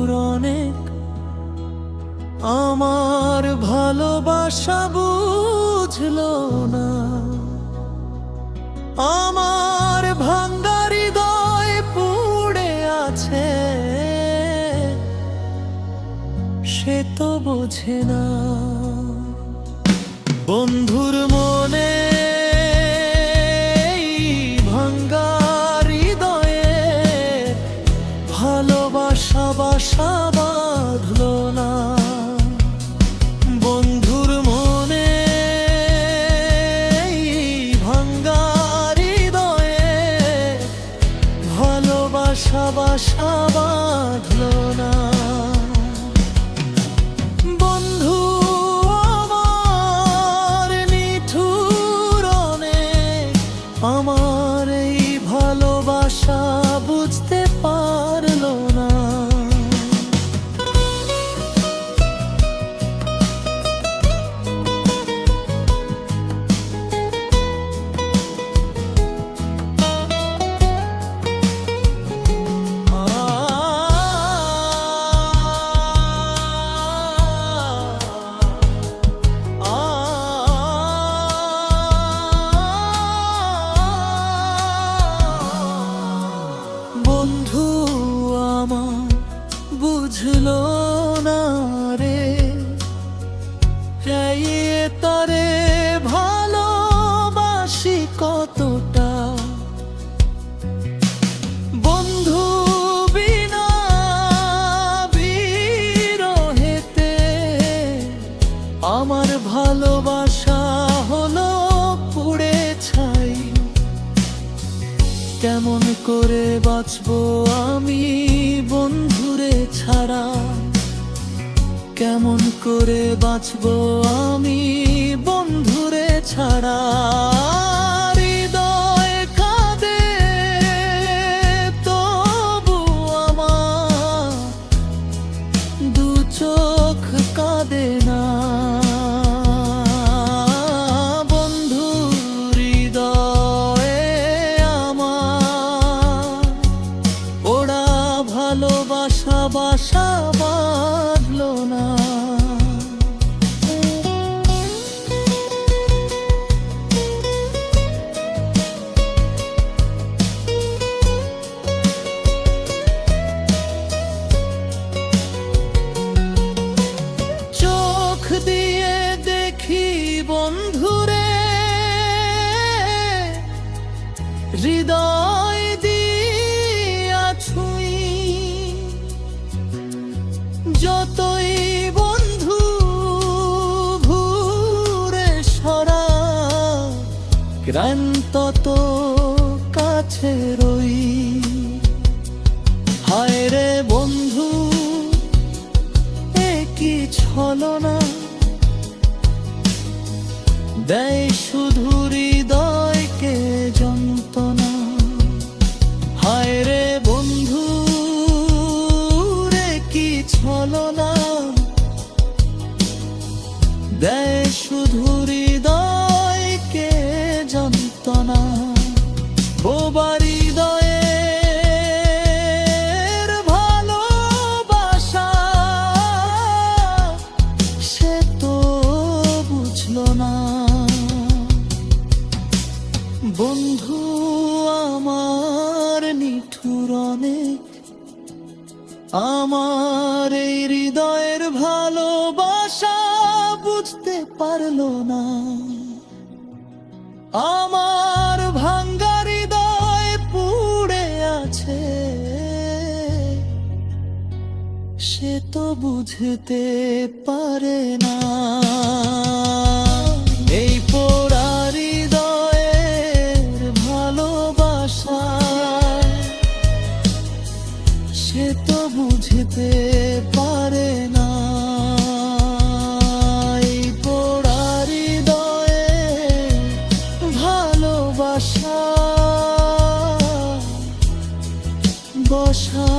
নিঠুর অনেক, আমার ভালোবাসা বুঝলো না। আমার ভাঙ্গা হৃদয় পুড়ে আছে, সে তো বোঝে না। বন্ধুর মনে ভাঙ্গা হৃদয়ে ভালোবাসা বাসা বাঁধলো না। বন্ধুর মনে ভাঙ্গা হৃদয়ে ভালোবাসা বাসা বাঁধলো না। আমার এই ভালোবাসা বুঝতে পারলো না। বন্ধু আমার বুঝলো না রে, তারে ভালোবাসি কতটা। বন্ধু বিনা বিরহেতে আমার ভালোবাসা হলো পুড়ে ছাই। কেমন করে বাঁচবো আমি বন্ধুরে ছাড়া, কেমন করে বাঁচবো আমি বন্ধুরে ছাড়া। হৃদয় কাঁদে তবু আমার দু চোখ কাঁদে না। ভালোবাসা বাসা বাঁধলো না। চোখ দিয়ে দেখি বন্ধুরে, হৃদয় দিয়া ছুঁই। যতই বন্ধু ঘুরে সরা, ক্লান্ত তো কাছে রই। হায় রে বন্ধু কি ছলনা, দেয় শুধু হৃদয়কে যন্ত্রণা। হায় রে বন্ধু কি ছলনা, দেয় শুধু হৃদয়কে যন্ত্রণা। বোবা হৃদয়ের ভালোবাসা সে তো বুঝলো না। বন্ধু আমার নিঠুর অনেক, আমার এই হৃদয়ের ভালোবাসা বুঝতে পারলো না। আমার ভাঙ্গা হৃদয় পুড়ে আছে, সে তো বুঝতে পারে না। এই পোড়া হৃদয়ের ভালোবাসা সে তো বুঝতে পারে না। এই পোড়া হৃদয়ে ভালোবাসা বসা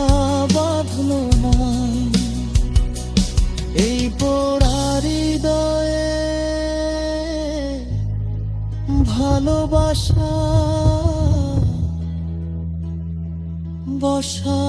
বাঁধলো না। এই পোড়া হৃদয়ে ভালোবাসা বসা